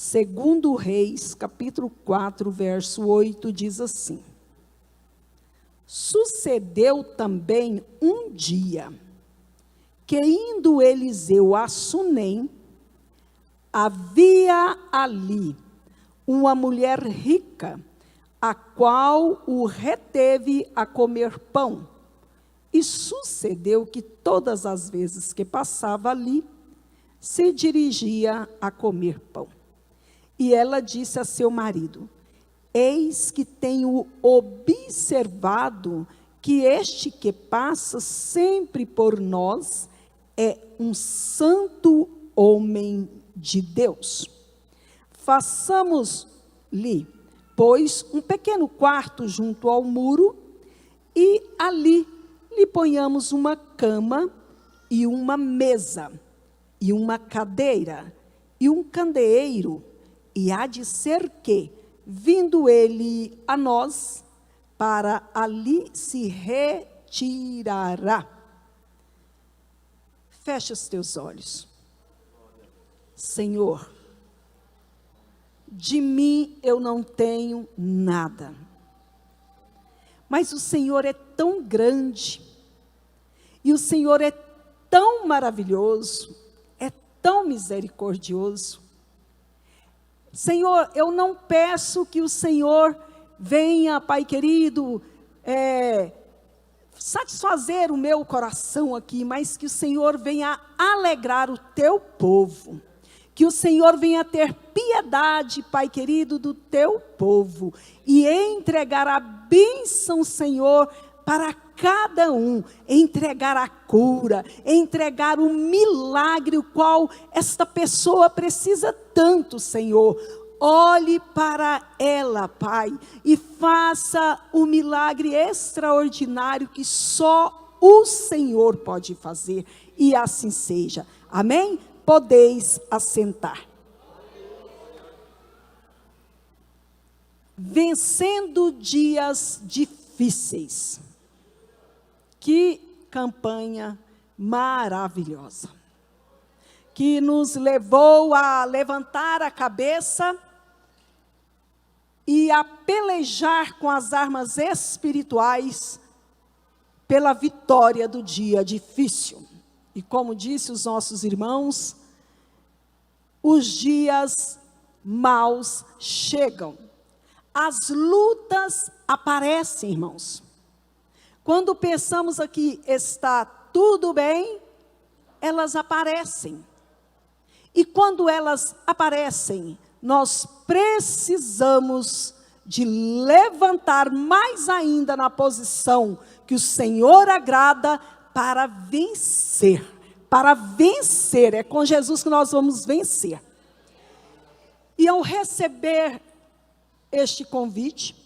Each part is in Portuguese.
Segundo Reis, capítulo 4, verso 8, diz assim: Sucedeu também um dia, que indo Eliseu a Sunem, havia ali uma mulher rica, a qual o reteve a comer pão. E sucedeu que todas as vezes que passava ali, se dirigia a comer pão. E ela disse a seu marido: Eis que tenho observado que este que passa sempre por nós é um santo homem de Deus. Façamos-lhe, pois, um pequeno quarto junto ao muro, e ali lhe ponhamos uma cama, e uma mesa, e uma cadeira, e um candeeiro, e há de ser que, vindo ele a nós, para ali se retirará. Fecha os teus olhos. Senhor, de mim eu não tenho nada, mas o Senhor é tão grande, e o Senhor é tão maravilhoso, é tão misericordioso. Senhor, eu não peço que o Senhor venha, Pai querido, satisfazer o meu coração aqui, mas que o Senhor venha alegrar o teu povo. Que o Senhor venha ter piedade, Pai querido, do teu povo. E entregar a bênção, Senhor, para cada um. Entregar a cura, entregar o milagre, o qual esta pessoa precisa tanto, Senhor. Olhe para ela, Pai, e faça o milagre extraordinário que só o Senhor pode fazer. E assim seja. Amém? Podeis assentar. Vencendo dias difíceis. Que campanha maravilhosa. Que nos levou a levantar a cabeça e a pelejar com as armas espirituais pela vitória do dia difícil. E como disse os nossos irmãos, os dias maus chegam. As lutas aparecem, irmãos. Quando pensamos aqui está tudo bem, elas aparecem. E quando elas aparecem, nós precisamos de levantar mais ainda na posição que o Senhor agrada para vencer. Para vencer, é com Jesus que nós vamos vencer. E ao receber este convite,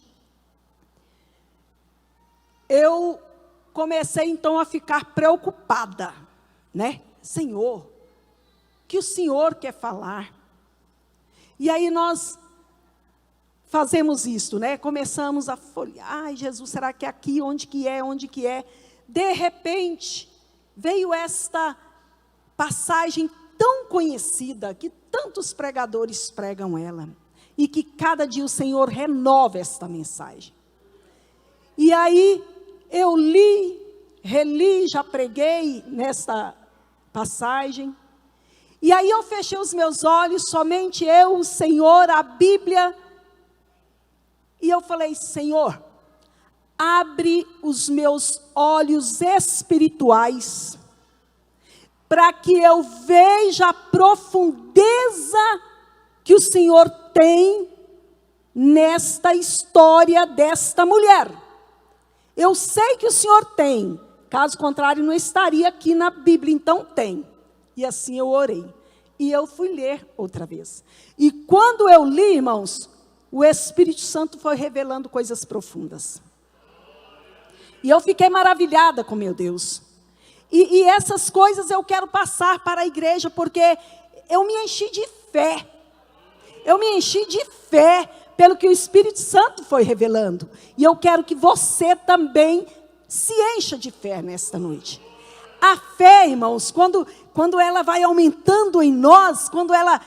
eu comecei então a ficar preocupada, né? Senhor, que o Senhor quer falar? E aí nós fazemos isso, né? Começamos a folhear. Ai, Jesus, será que é aqui? Onde que é? Onde que é? De repente, veio esta passagem tão conhecida, que tantos pregadores pregam ela, e que cada dia o Senhor renova esta mensagem. E aí, eu li, reli, já preguei nesta passagem, e aí eu fechei os meus olhos, somente eu, o Senhor, a Bíblia, e eu falei: Senhor, abre os meus olhos espirituais, para que eu veja a profundeza que o Senhor tem nesta história desta mulher. Eu sei que o Senhor tem, caso contrário não estaria aqui na Bíblia, então tem. E assim eu orei, e eu fui ler outra vez. E quando eu li, irmãos, o Espírito Santo foi revelando coisas profundas. E eu fiquei maravilhada com meu Deus. E essas coisas eu quero passar para a igreja, porque eu me enchi de fé. Eu me enchi de fé pelo que o Espírito Santo foi revelando. E eu quero que você também se encha de fé nesta noite. A fé, irmãos, quando ela vai aumentando em nós, quando ela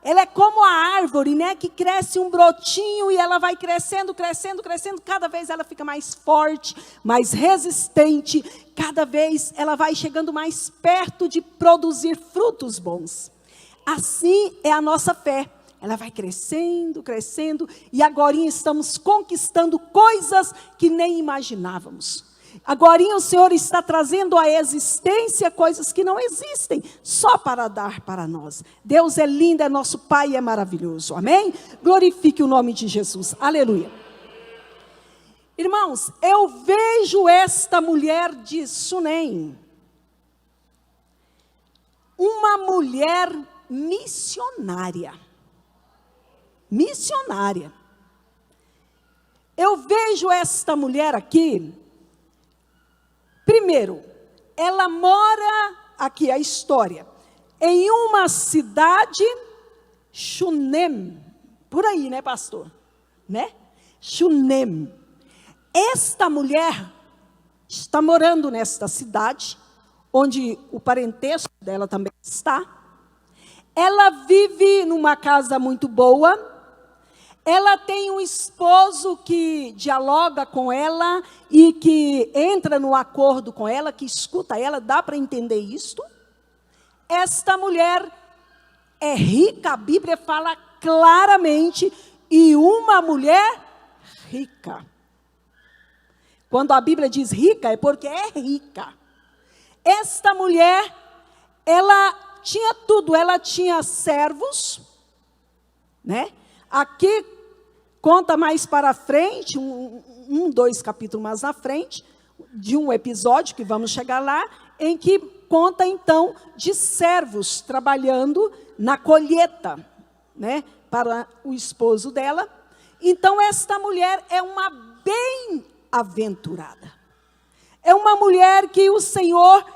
ela é como a árvore, né, que cresce um brotinho e ela vai crescendo, crescendo, crescendo. Cada vez ela fica mais forte, mais resistente. Cada vez ela vai chegando mais perto de produzir frutos bons. Assim é a nossa fé. Ela vai crescendo, crescendo. E agora estamos conquistando coisas que nem imaginávamos. Agora o Senhor está trazendo à existência coisas que não existem, só para dar para nós. Deus é lindo, é nosso Pai e é maravilhoso, amém? Glorifique o nome de Jesus, aleluia. Irmãos, eu vejo esta mulher de Sunem, uma mulher missionária. Missionária. Eu vejo esta mulher aqui. Primeiro, ela mora, aqui a história, em uma cidade, Shunem, por aí, né, pastor? Né? Shunem. Esta mulher está morando nesta cidade, onde o parentesco dela também está. Ela vive numa casa muito boa. Ela tem um esposo que dialoga com ela e que entra no acordo com ela, que escuta ela, dá para entender isto. Esta mulher é rica, a Bíblia fala claramente, e uma mulher rica. Quando a Bíblia diz rica, é porque é rica. Esta mulher, ela tinha tudo, ela tinha servos, né? Aqui conta mais para frente, dois capítulos mais na frente, de um episódio que vamos chegar lá, em que conta então de servos trabalhando na colheita, né, para o esposo dela. Então esta mulher é uma bem-aventurada. É uma mulher que o Senhor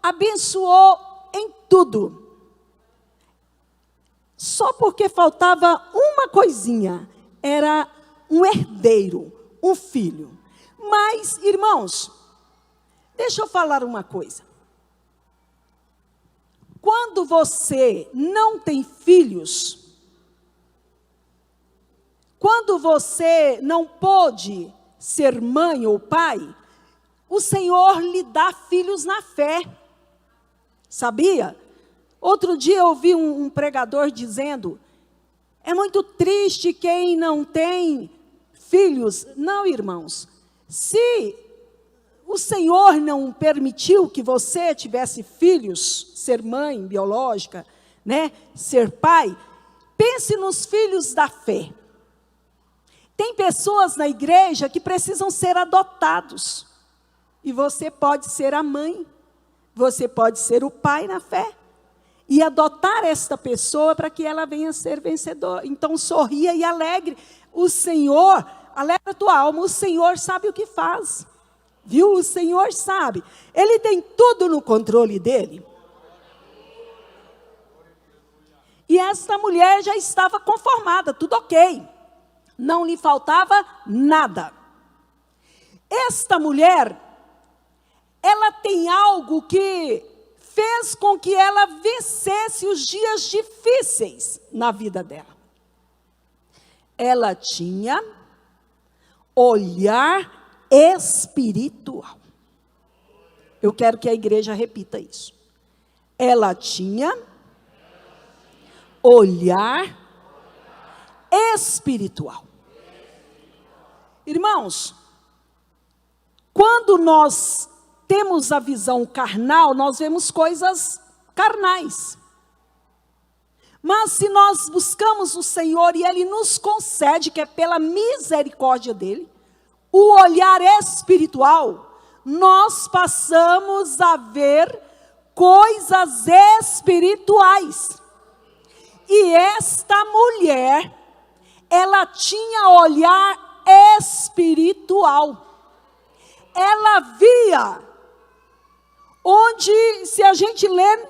abençoou em tudo. Só porque faltava uma coisinha, era um herdeiro, um filho. Mas, irmãos, deixa eu falar uma coisa. Quando você não tem filhos, quando você não pôde ser mãe ou pai, o Senhor lhe dá filhos na fé. Sabia? Outro dia eu ouvi um pregador dizendo, é muito triste quem não tem filhos. Não, irmãos, se o Senhor não permitiu que você tivesse filhos, ser mãe biológica, né, ser pai, pense nos filhos da fé. Tem pessoas na igreja que precisam ser adotados, e você pode ser a mãe, você pode ser o pai na fé. E adotar esta pessoa para que ela venha ser vencedora. Então sorria e alegre. O Senhor, alegra a tua alma, o Senhor sabe o que faz. Viu? O Senhor sabe. Ele tem tudo no controle dele. E esta mulher já estava conformada, tudo ok. Não lhe faltava nada. Esta mulher, ela tem algo que fez com que ela vencesse os dias difíceis na vida dela. Ela tinha olhar espiritual. Eu quero que a igreja repita isso. Ela tinha olhar espiritual. Irmãos, quando nós temos a visão carnal, nós vemos coisas carnais. Mas se nós buscamos o Senhor e Ele nos concede, que é pela misericórdia dEle, o olhar espiritual, nós passamos a ver coisas espirituais. E esta mulher, ela tinha olhar espiritual. Ela via onde, se a gente ler,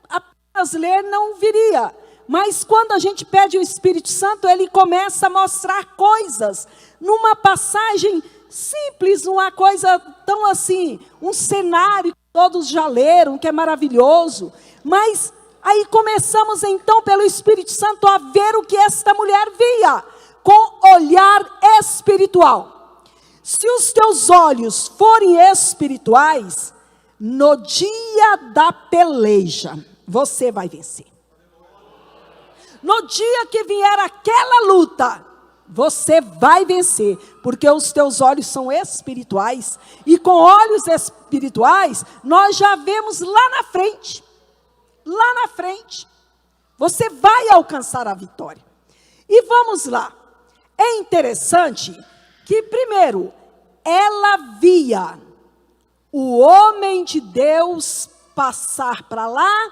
apenas ler, não viria. Mas quando a gente pede o Espírito Santo, ele começa a mostrar coisas. Numa passagem simples, uma coisa tão assim, um cenário que todos já leram, que é maravilhoso. Mas Aí começamos então pelo Espírito Santo a ver o que esta mulher via, com olhar espiritual. Se os teus olhos forem espirituais, no dia da peleja, você vai vencer. No dia que vier aquela luta, você vai vencer, porque os teus olhos são espirituais, e com olhos espirituais, nós já vemos lá na frente, você vai alcançar a vitória. E vamos lá, é interessante que primeiro, ela via o homem de Deus passar para lá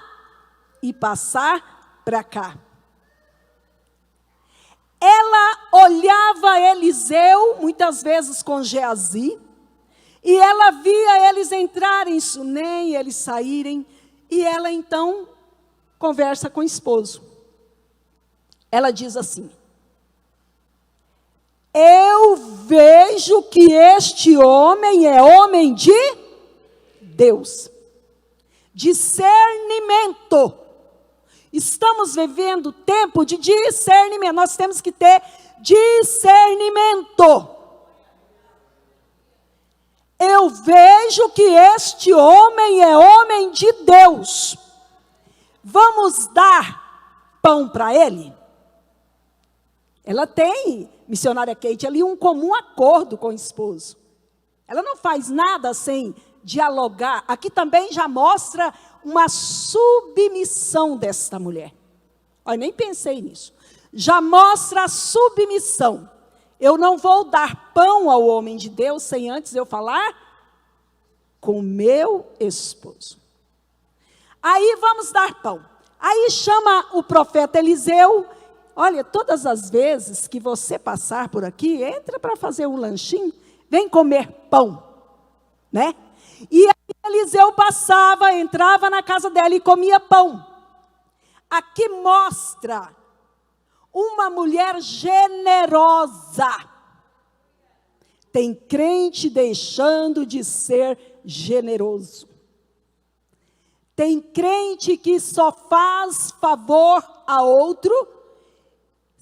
e passar para cá. Ela olhava Eliseu, muitas vezes com Geazi, e ela via eles entrarem em Sunem, eles saírem, e ela então conversa com o esposo. Ela diz assim: eu vejo que este homem é homem de Deus. Discernimento. Estamos vivendo tempo de discernimento. Nós temos que ter discernimento. Eu vejo que este homem é homem de Deus. Vamos dar pão para ele? Ela tem, missionária Kate, ali um comum acordo com o esposo. Ela não faz nada sem dialogar. Aqui também já mostra uma submissão desta mulher. Olha, nem pensei nisso. Já mostra a submissão. Eu não vou dar pão ao homem de Deus sem antes eu falar com meu esposo. Aí vamos dar pão. Aí chama o profeta Eliseu. Olha, todas as vezes que você passar por aqui, entra para fazer um lanchinho, vem comer pão, né? E aí Eliseu passava, entrava na casa dela e comia pão. Aqui mostra uma mulher generosa. Tem crente deixando de ser generoso. Tem crente que só faz favor a outro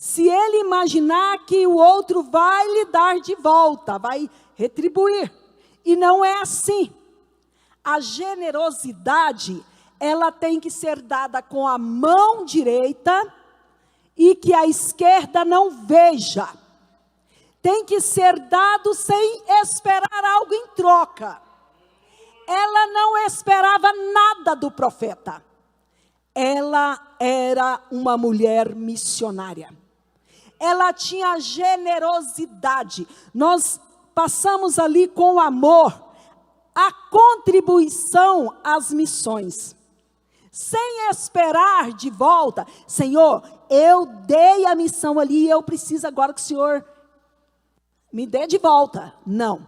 se ele imaginar que o outro vai lhe dar de volta, vai retribuir. E não é assim. A generosidade, ela tem que ser dada com a mão direita e que a esquerda não veja. Tem que ser dado sem esperar algo em troca. Ela não esperava nada do profeta. Ela era uma mulher missionária. Ela tinha generosidade. Nós passamos ali com amor a contribuição às missões. Sem esperar de volta, Senhor, eu dei a missão ali e eu preciso agora que o Senhor me dê de volta. Não.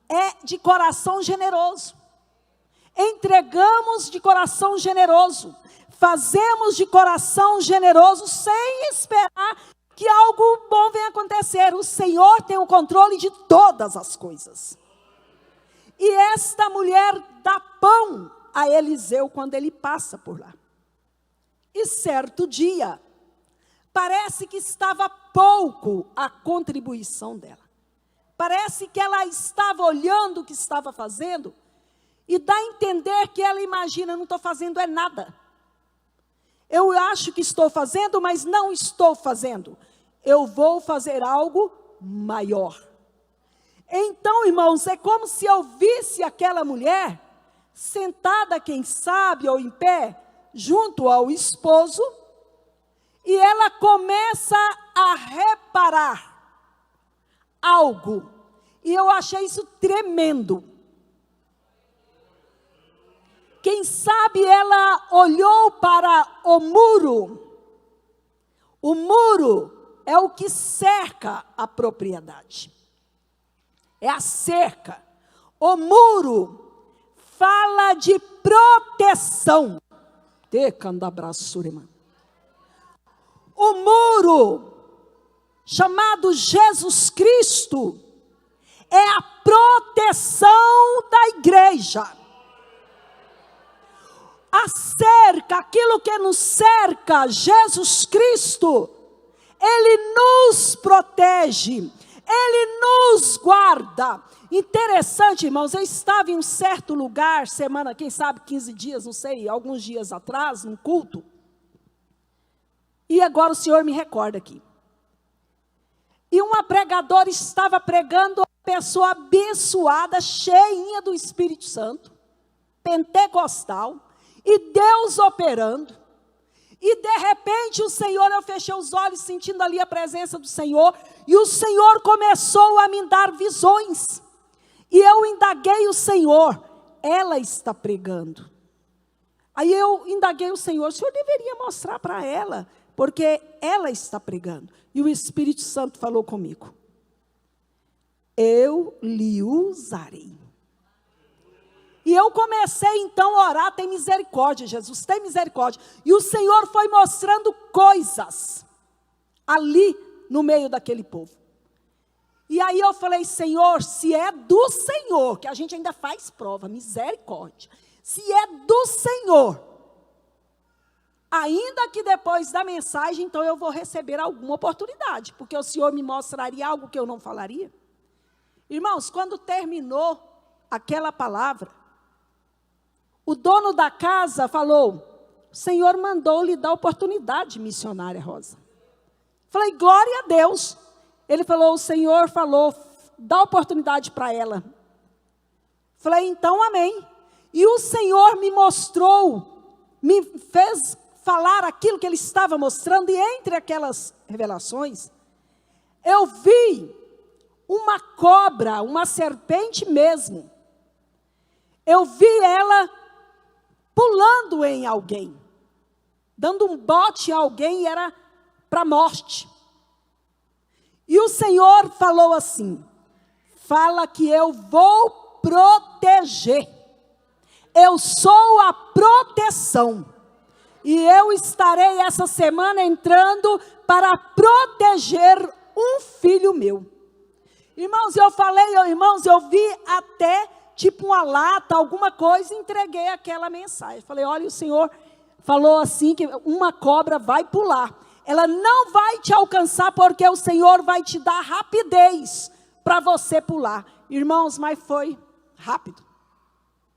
É de coração generoso. Entregamos de coração generoso. Fazemos de coração generoso sem esperar que algo bom venha acontecer. O Senhor tem o controle de todas as coisas. E esta mulher dá pão a Eliseu quando ele passa por lá. E certo dia, parece que estava pouco a contribuição dela. Parece que ela estava olhando o que estava fazendo e dá a entender que ela imagina, não estou fazendo é nada. Eu acho que estou fazendo, mas não estou fazendo. Eu vou fazer algo maior. Então, irmãos, é como se eu visse aquela mulher sentada, quem sabe, ou em pé, junto ao esposo, e ela começa a reparar algo. E eu achei isso tremendo. Quem sabe ela olhou para o muro. O muro é o que cerca a propriedade. É a cerca. O muro fala de proteção. O muro, chamado Jesus Cristo, é a proteção da igreja. A cerca cerca, aquilo que nos cerca, Jesus Cristo, Ele nos protege, Ele nos guarda. Interessante, irmãos, eu estava em um certo lugar, semana, quem sabe 15 dias, não sei, alguns dias atrás, num culto. E agora o Senhor me recorda aqui. E uma pregadora estava pregando, uma pessoa abençoada, cheinha do Espírito Santo, pentecostal, e Deus operando. E de repente o Senhor, eu fechei os olhos sentindo ali a presença do Senhor, e o Senhor começou a me dar visões. E eu indaguei o Senhor, ela está pregando. Aí eu indaguei o Senhor deveria mostrar para ela, porque ela está pregando. E o Espírito Santo falou comigo: eu lhe usarei. E eu comecei então a orar: tem misericórdia, Jesus, tem misericórdia. E o Senhor foi mostrando coisas ali no meio daquele povo. E aí eu falei: Senhor, se é do Senhor, que a gente ainda faz prova, misericórdia. Se é do Senhor, ainda que depois da mensagem, então eu vou receber alguma oportunidade, porque o Senhor me mostraria algo que eu não falaria. Irmãos, quando terminou aquela palavra, o dono da casa falou: o Senhor mandou lhe dar oportunidade, missionária Rosa. Falei: glória a Deus. Ele falou: o Senhor falou, dá oportunidade para ela. Falei: então amém. E o Senhor me mostrou, me fez falar aquilo que Ele estava mostrando, e entre aquelas revelações, eu vi uma cobra, uma serpente mesmo. Eu vi ela pulando em alguém, dando um bote a alguém, e era para a morte. E o Senhor falou assim: fala que eu vou proteger, eu sou a proteção, e eu estarei essa semana entrando para proteger um filho meu. Irmãos, eu falei, irmãos, eu vi até tipo uma lata, alguma coisa, e entreguei aquela mensagem. Falei: olha, o Senhor falou assim, que uma cobra vai pular. Ela não vai te alcançar, porque o Senhor vai te dar rapidez para você pular. Irmãos, mas foi rápido.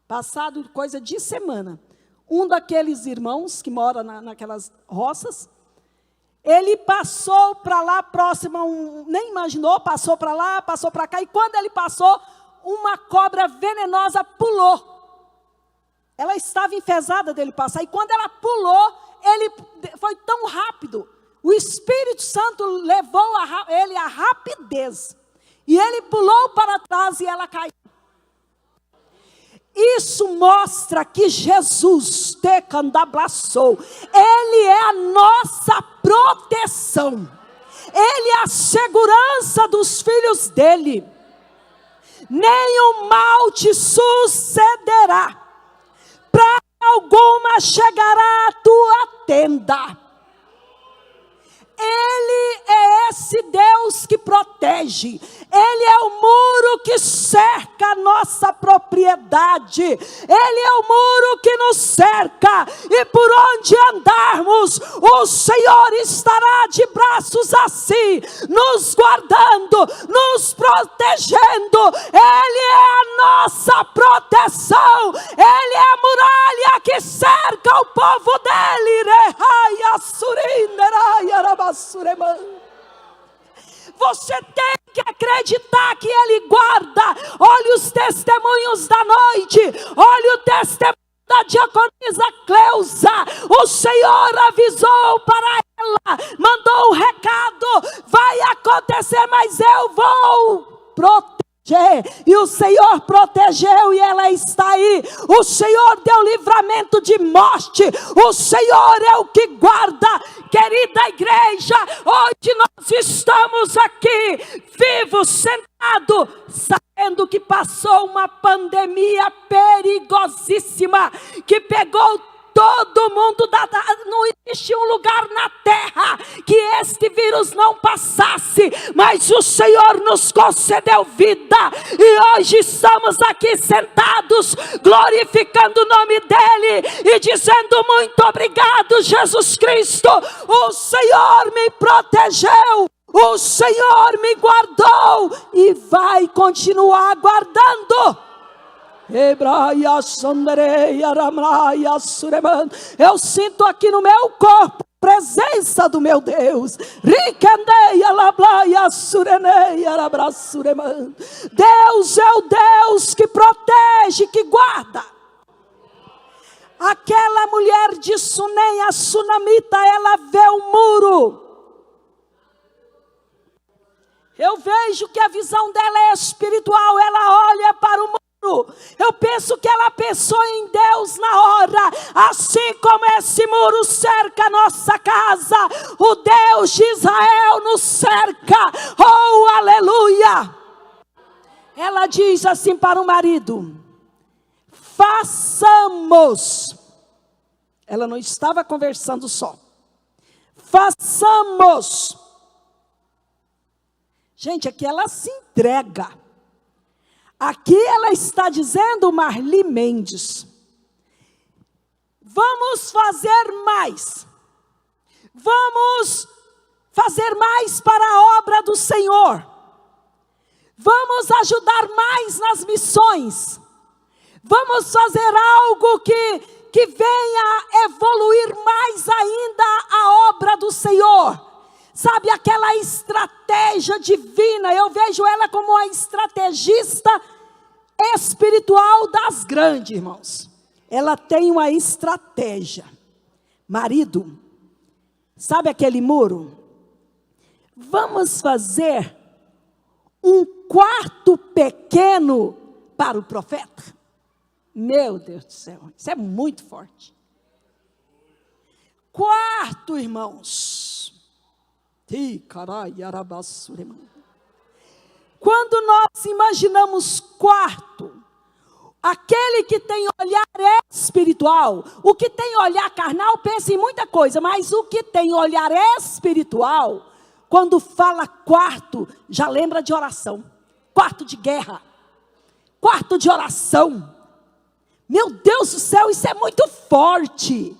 Passado coisa de semana, um daqueles irmãos que mora naquelas roças, ele passou para lá, próximo, nem imaginou, passou para lá, passou para cá, e quando ele passou, uma cobra venenosa pulou. Ela estava enfesada dele passar, e quando ela pulou, ele foi tão rápido, o Espírito Santo levou ele à rapidez, e ele pulou para trás e ela caiu. Isso mostra que Jesus, Ele é a nossa proteção, Ele é a segurança dos filhos dEle. Nenhum mal te sucederá, praga alguma chegará à tua tenda. Ele é esse Deus que protege. Ele é o muro que cerca a nossa propriedade. Ele é o muro que nos cerca. E por onde andarmos, o Senhor estará de braços assim, nos guardando, nos protegendo. Ele é a nossa proteção. Ele é a muralha que cerca o povo dele. Você tem que acreditar que Ele guarda. Olha os testemunhos da noite. Olha o testemunho da diaconisa Cleusa. O Senhor avisou para ela, mandou um recado: vai acontecer, mas eu vou proteger. E o Senhor protegeu, e ela está aí. O Senhor deu livramento de morte. O Senhor é o que guarda. Querida igreja, hoje nós estamos aqui vivos, sentados, sabendo que passou uma pandemia perigosíssima, que pegou todo mundo, não existe um lugar na terra que este vírus não passasse, mas o Senhor nos concedeu vida, e hoje estamos aqui sentados, glorificando o nome dEle, e dizendo muito obrigado, Jesus Cristo. O Senhor me protegeu, o Senhor me guardou, e vai continuar guardando. Eu sinto aqui no meu corpo a presença do meu Deus. Deus é o Deus que protege, que guarda. Aquela mulher de Sunem, a sunamita, ela vê o muro. Eu vejo que a visão dela é espiritual, ela olha para o muro. Eu penso que ela pensou em Deus na hora, assim como esse muro cerca a nossa casa, o Deus de Israel nos cerca. Oh, aleluia! Ela diz assim para o marido: façamos. Ela não estava conversando só. Façamos. Gente, aqui ela se entrega. Aqui ela está dizendo, Marli Mendes, vamos fazer mais. Vamos fazer mais para a obra do Senhor. Vamos ajudar mais nas missões. Vamos fazer algo que venha evoluir mais ainda a obra do Senhor. Sabe, aquela estratégia divina, eu vejo ela como uma estrategista espiritual das grandes, irmãos. Ela tem uma estratégia. Marido, sabe aquele muro? Vamos fazer um quarto pequeno para o profeta. Meu Deus do céu, isso é muito forte. Quarto, irmãos. Quando nós imaginamos quarto, aquele que tem olhar espiritual, o que tem olhar carnal pensa em muita coisa, mas o que tem olhar espiritual, quando fala quarto, já lembra de oração, quarto de guerra, quarto de oração. Meu Deus do céu, isso é muito forte.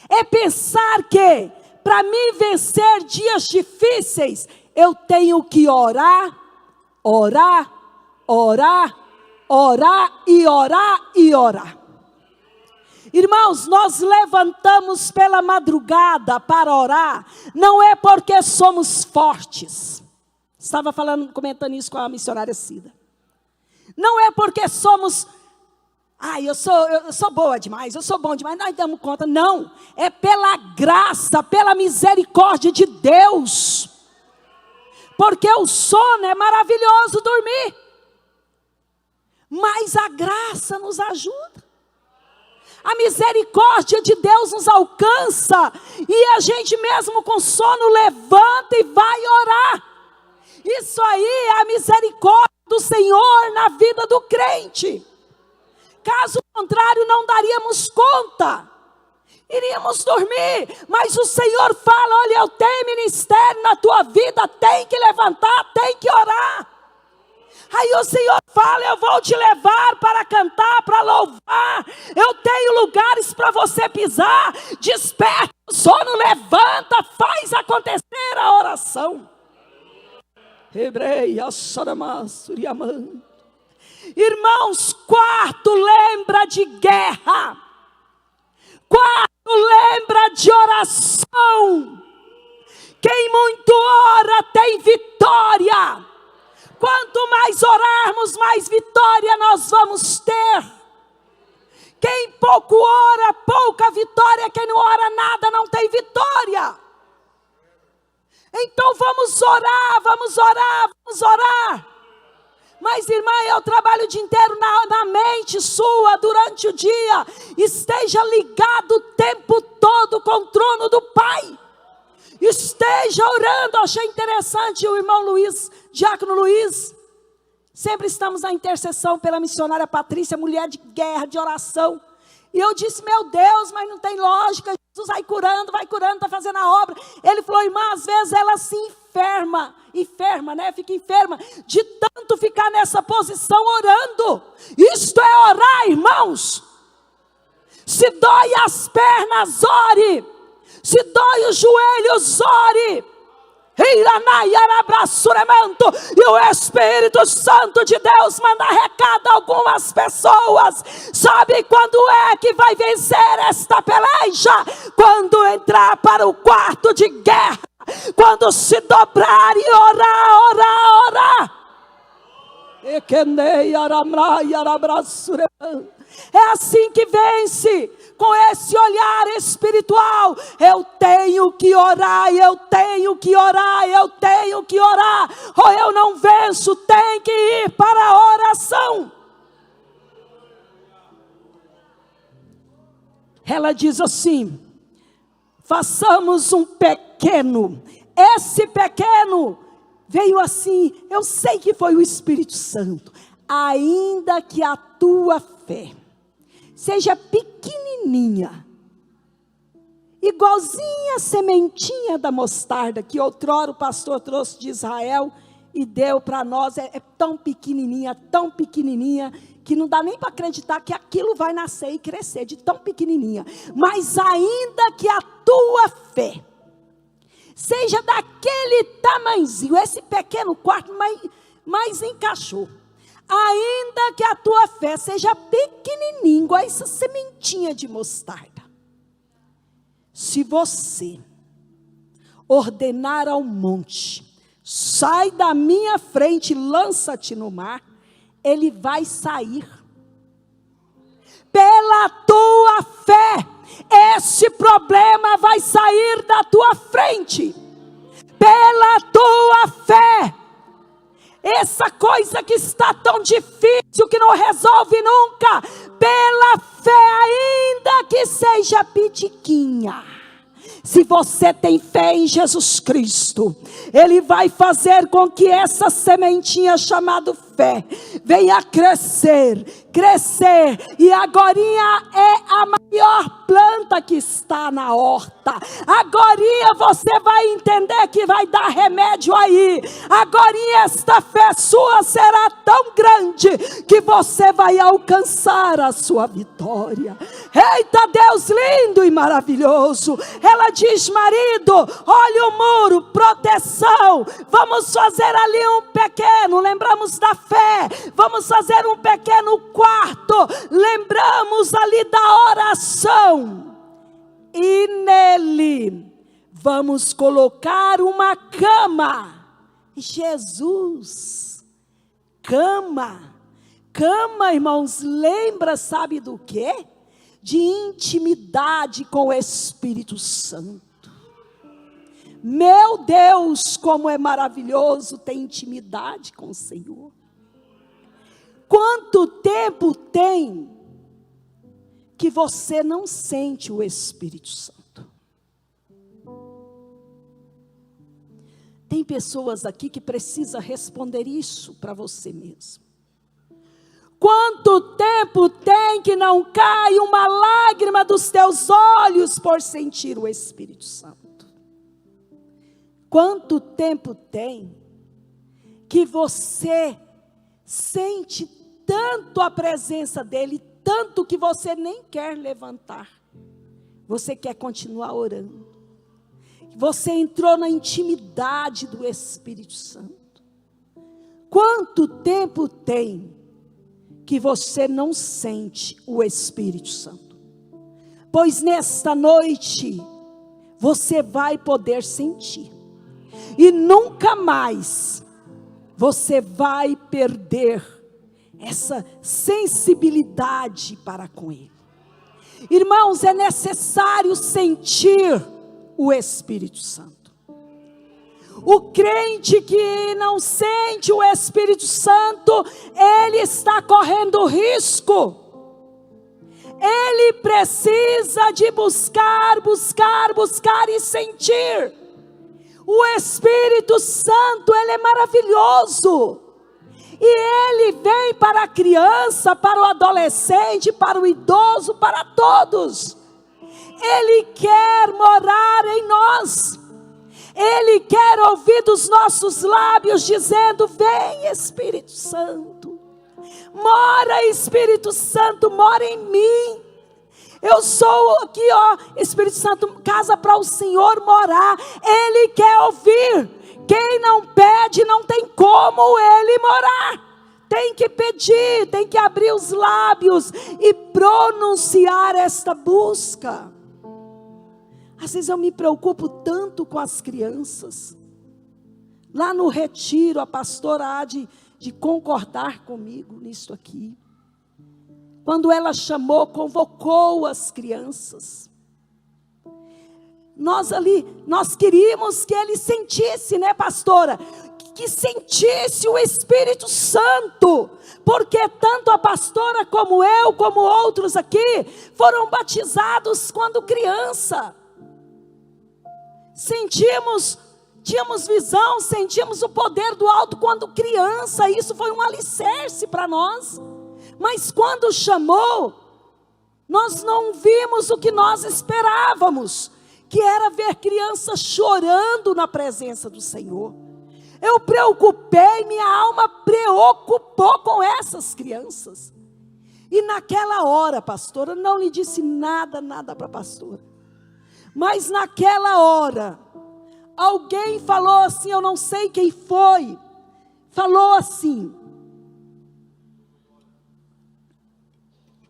É pensar que para mim vencer dias difíceis, eu tenho que orar, orar, orar, orar e orar e orar. Irmãos, nós levantamos pela madrugada para orar, não é porque somos fortes. Estava comentando isso com a missionária Cida. Não é porque somos... eu sou boa demais, eu sou bom demais, nós damos conta. Não, é pela graça, pela misericórdia de Deus. Porque o sono é maravilhoso dormir, mas a graça nos ajuda. A misericórdia de Deus nos alcança, e a gente mesmo com sono levanta e vai orar. Isso aí é a misericórdia do Senhor na vida do crente. Caso contrário, não daríamos conta. Iríamos dormir. Mas o Senhor fala: olha, eu tenho ministério na tua vida. Tem que levantar, tem que orar. Aí o Senhor fala: eu vou te levar para cantar, para louvar. Eu tenho lugares para você pisar. Desperta o sono, levanta, faz acontecer a oração. Hebreia, Saramasuriamã. Irmãos, quarto lembra de guerra. Quarto lembra de oração. Quem muito ora tem vitória. Quanto mais orarmos, mais vitória nós vamos ter. Quem pouco ora, pouca vitória. Quem não ora nada, não tem vitória. Então vamos orar, vamos orar, vamos orar. Mas, irmã, eu trabalho o dia inteiro na mente sua durante o dia. Esteja ligado o tempo todo com o trono do Pai. Esteja orando. Achei interessante o irmão Luiz, diácono Luiz. Sempre estamos na intercessão pela missionária Patrícia, mulher de guerra, de oração. E eu disse, meu Deus, mas não tem lógica, Jesus vai curando, está fazendo a obra. Ele falou, irmã, às vezes ela se enferma, né? Fica enferma de tanto ficar nessa posição orando. Isto é orar, irmãos. Se dói as pernas, ore. Se dói os joelhos, ore. E o Espírito Santo de Deus manda recado a algumas pessoas. Sabe quando é que vai vencer esta peleja? Quando entrar para o quarto de guerra, quando se dobrar e orar. É assim que vence, com esse olhar espiritual. Eu tenho que orar, ou eu não venço, tem que ir para a oração. Ela diz assim, façamos um pequeno. Esse pequeno veio assim, eu sei que foi o Espírito Santo. Ainda que a tua fé seja pequenininha, igualzinha a sementinha da mostarda, que outrora o pastor trouxe de Israel e deu para nós, é tão pequenininha, que não dá nem para acreditar que aquilo vai nascer e crescer, de tão pequenininha. Mas ainda que a tua fé seja daquele tamanhozinho, esse pequeno quarto, mas encaixou. Ainda que a tua fé seja pequenininha, igual essa sementinha de mostarda. Se você ordenar ao monte, sai da minha frente, lança-te no mar, ele vai sair. Pela tua fé, esse problema vai sair da tua frente. Pela tua fé. Essa coisa que está tão difícil, que não resolve nunca, pela fé, ainda que seja pitiquinha. Se você tem fé em Jesus Cristo, Ele vai fazer com que essa sementinha chamada fé venha crescer, e agorinha é a maior planta que está na horta. Agorinha você vai entender que vai dar remédio aí. Agorinha esta fé sua será tão grande que você vai alcançar a sua vitória. Eita, Deus lindo e maravilhoso. Ela diz, marido, olha o muro, proteção, vamos fazer ali um pequeno, lembramos da fé, vamos fazer um pequeno quarto, lembramos ali da oração, e nele vamos colocar uma cama. Jesus, cama, irmãos, lembra, sabe do quê? De intimidade com o Espírito Santo. Meu Deus, como é maravilhoso ter intimidade com o Senhor. Quanto tempo tem que você não sente o Espírito Santo? Tem pessoas aqui que precisam responder isso para você mesmo. Quanto tempo tem que não cai uma lágrima dos teus olhos por sentir o Espírito Santo? Quanto tempo tem que você sente tanto a presença dEle, tanto que você nem quer levantar, você quer continuar orando, você entrou na intimidade do Espírito Santo? Quanto tempo tem que você não sente o Espírito Santo? Pois nesta noite você vai poder sentir, e nunca mais você vai perder essa sensibilidade para com Ele. Irmãos, é necessário sentir o Espírito Santo. O crente que não sente o Espírito Santo, ele está correndo risco. Ele precisa de buscar e sentir. O Espírito Santo, ele é maravilhoso. E Ele vem para a criança, para o adolescente, para o idoso, para todos. Ele quer morar em nós. Ele quer ouvir dos nossos lábios dizendo: vem Espírito Santo. Mora Espírito Santo, mora em mim. Eu sou aqui, ó, Espírito Santo, casa para o Senhor morar. Ele quer ouvir. Quem não pede, não tem como Ele morar. Tem que pedir, tem que abrir os lábios e pronunciar esta busca. Às vezes eu me preocupo tanto com as crianças. Lá no retiro, a pastora há de concordar comigo nisso aqui. Quando ela chamou, convocou as crianças. Nós queríamos que ele sentisse, né, pastora? Que sentisse o Espírito Santo. Porque tanto a pastora como eu, como outros aqui, foram batizados quando criança. Tínhamos visão, sentimos o poder do alto quando criança. Isso foi um alicerce para nós. Mas quando chamou, nós não vimos o que nós esperávamos, que era ver crianças chorando na presença do Senhor. Eu preocupei, minha alma preocupou com essas crianças. E naquela hora, pastora, eu não lhe disse nada para a pastora. Mas naquela hora, alguém falou assim, eu não sei quem foi, falou assim: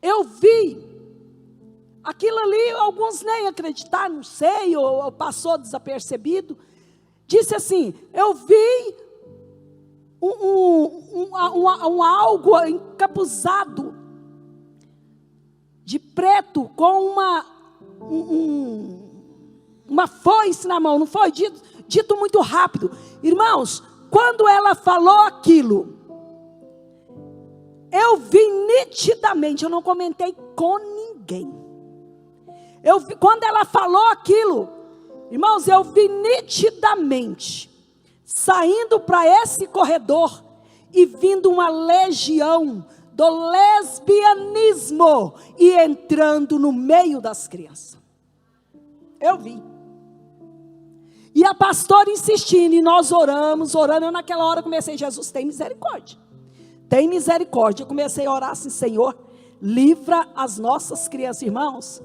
eu vi aquilo ali, alguns nem acreditaram, não sei, ou passou desapercebido. Disse assim: eu vi algo encapuzado de preto com uma foice na mão. Não foi dito muito rápido. Irmãos, quando ela falou aquilo, eu vi nitidamente, eu não comentei com ninguém. Quando ela falou aquilo, irmãos, eu vi nitidamente, saindo para esse corredor e vindo uma legião do lesbianismo e entrando no meio das crianças. Eu vi. E a pastora insistindo, e nós orando, eu naquela hora comecei: Jesus, tem misericórdia. Tem misericórdia. Eu comecei a orar assim: Senhor, livra as nossas crianças. Irmãos,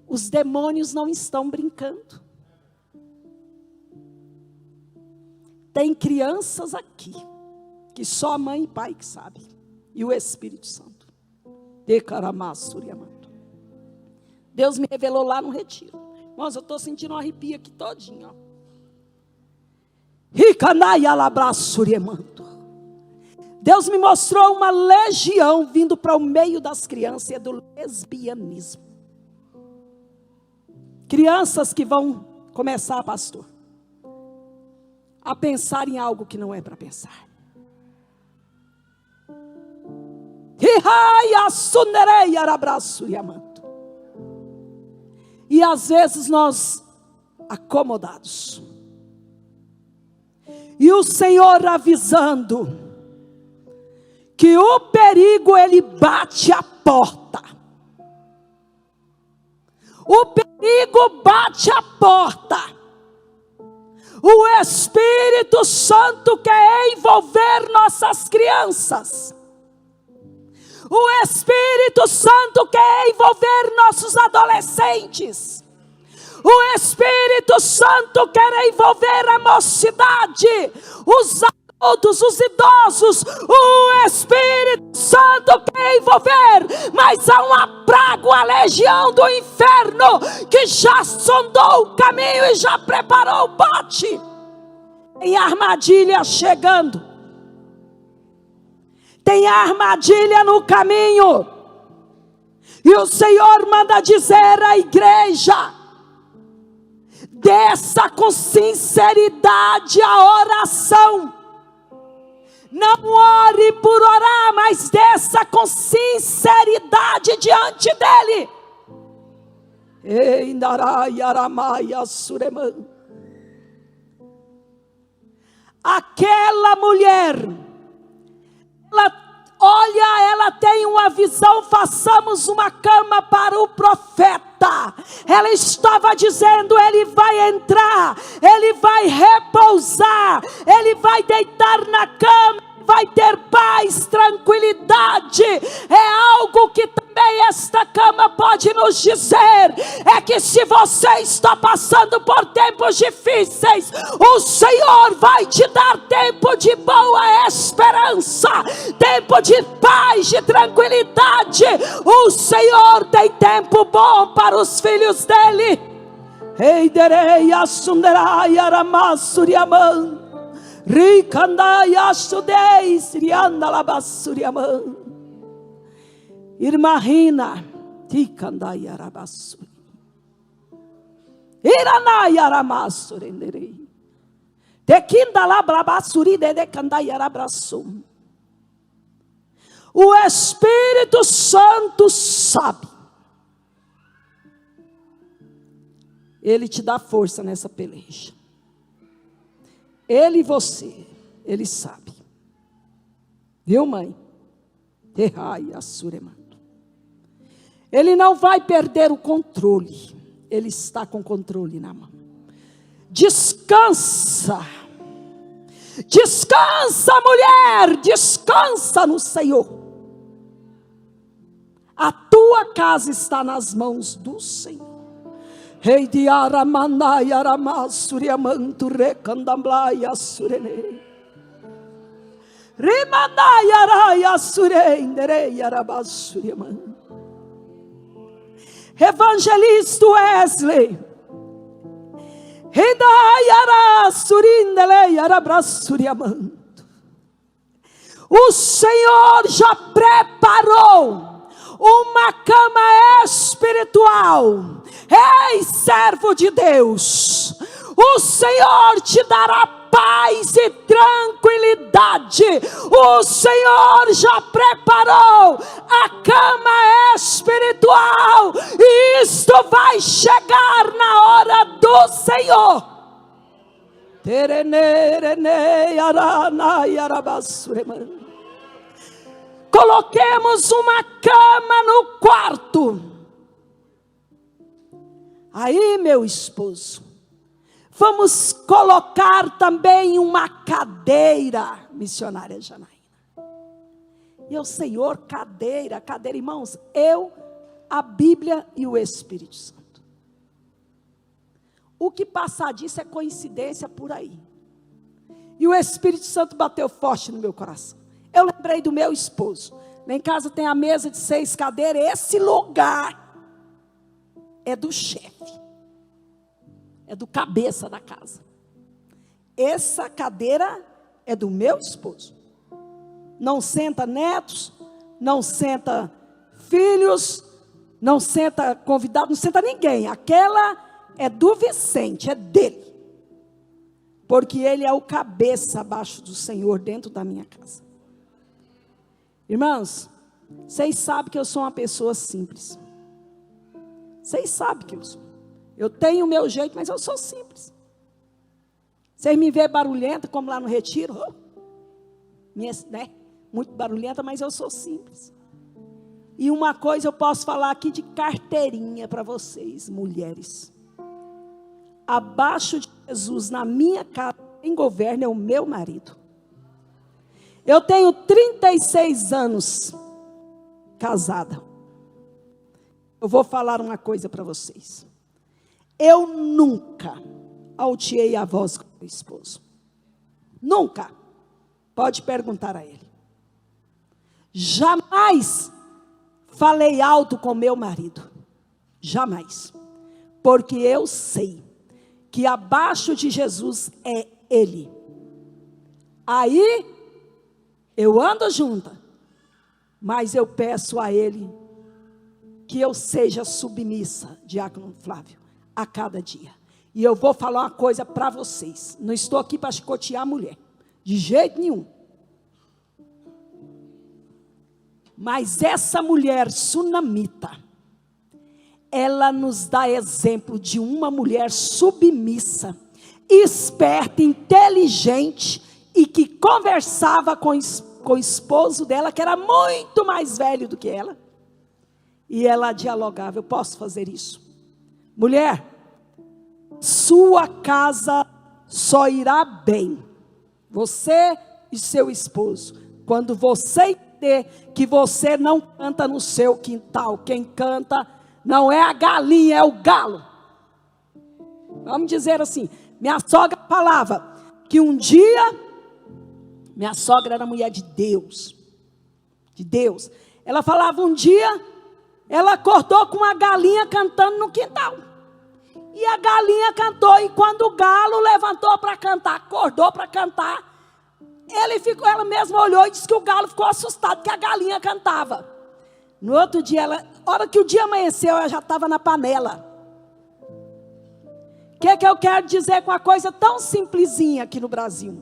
os demônios não estão brincando. Tem crianças aqui, que só a mãe e pai que sabem. E o Espírito Santo. Deus me revelou lá no retiro. Irmãos, eu estou sentindo um arrepio aqui todinho. Deus me mostrou uma legião vindo para o meio das crianças, é do lesbianismo. Crianças que vão começar, pastor, a pensar em algo que não é para pensar. E às vezes nós acomodados. E o Senhor avisando que o perigo, ele bate a porta. O perigo bate a porta. O Espírito Santo quer envolver nossas crianças. O Espírito Santo quer envolver nossos adolescentes. O Espírito Santo quer envolver a mocidade, os adultos, os idosos. O Espírito Santo quer envolver, mas há uma praga, uma legião do inferno que já sondou o caminho e já preparou o bote. Tem armadilha chegando. Tem armadilha no caminho. E o Senhor manda dizer à igreja: desça com sinceridade a oração. Não ore por orar, mas desça com sinceridade diante dele. Aquela mulher ela tem uma visão, façamos uma cama para o profeta. Ela estava dizendo, ele vai entrar, ele vai repousar, ele vai deitar na cama, vai ter paz, tranquilidade. É algo que também esta cama pode nos dizer, é que se você está passando por tempos difíceis, o Senhor vai te dar tempo de boa esperança, tempo de paz, de tranquilidade. O Senhor tem tempo bom para os filhos dele. Eiderei asunderai aramassuriaman, ricandai asudei siriandalabassuriaman, irmã Rina, ticandai arabassuri, iranai aramassurenderei, tequindalabrabassuri dedecandai arabrassum. O Espírito Santo sabe. Ele te dá força nessa peleja. Ele e você, ele sabe. Viu, mãe? Ele não vai perder o controle. Ele está com o controle na mão. Descansa. Descansa, mulher. Descansa no Senhor. A tua casa está nas mãos do Senhor. Rei de Aramanai Aramassuriamantu Recandamblai Assurene Rimanai Araia Surenderei Arabassuriaman. Evangelista Wesley, Redai Arassurindelei Arabrassuriamanto. O Senhor já preparou uma cama espiritual. Ei, servo de Deus, o Senhor te dará paz e tranquilidade. O Senhor já preparou a cama espiritual, e isto vai chegar na hora do Senhor. Coloquemos uma cama no quarto. Aí, meu esposo, vamos colocar também uma cadeira, missionária Janaína. E o Senhor, cadeira, irmãos, a Bíblia e o Espírito Santo. O que passar disso é coincidência por aí. E o Espírito Santo bateu forte no meu coração. Eu lembrei do meu esposo. Lá em casa tem a mesa de 6 cadeiras. Esse lugar é do chefe, é do cabeça da casa. Essa cadeira é do meu esposo. Não senta netos, não senta filhos, não senta convidado, não senta ninguém. Aquela é do Vicente, é dele. Porque ele é o cabeça abaixo do Senhor dentro da minha casa. Irmãos, vocês sabem que eu sou uma pessoa simples. Vocês sabem que eu sou. Eu tenho o meu jeito, mas eu sou simples. Vocês me veem barulhenta, como lá no retiro. Muito barulhenta, mas eu sou simples. E uma coisa eu posso falar aqui de carteirinha para vocês, mulheres. Abaixo de Jesus, na minha casa, quem governa é o meu marido. Eu tenho 36 anos casada. Eu vou falar uma coisa para vocês. Eu nunca alteei a voz com o meu esposo. Nunca. Pode perguntar a ele. Jamais falei alto com meu marido. Jamais. Porque eu sei que abaixo de Jesus é ele. Aí eu ando junta, mas eu peço a ele que eu seja submissa, diácono Flávio, a cada dia. E eu vou falar uma coisa para vocês. Não estou aqui para chicotear a mulher, de jeito nenhum. Mas essa mulher sunamita, ela nos dá exemplo de uma mulher submissa, esperta, inteligente, e que conversava com com o esposo dela, que era muito mais velho do que ela. E ela dialogava: eu posso fazer isso? Mulher, sua casa só irá bem, você e seu esposo, quando você entender que você não canta no seu quintal. Quem canta não é a galinha, é o galo. Vamos dizer assim, minha sogra falava que um dia, minha sogra era mulher de Deus, ela falava um dia, ela acordou com uma galinha cantando no quintal, e a galinha cantou, e quando o galo levantou para cantar, acordou para cantar, ela mesma olhou e disse que o galo ficou assustado, que a galinha cantava. No outro dia, na hora que o dia amanheceu, ela já estava na panela. O que eu quero dizer com a coisa tão simplesinha aqui no Brasil?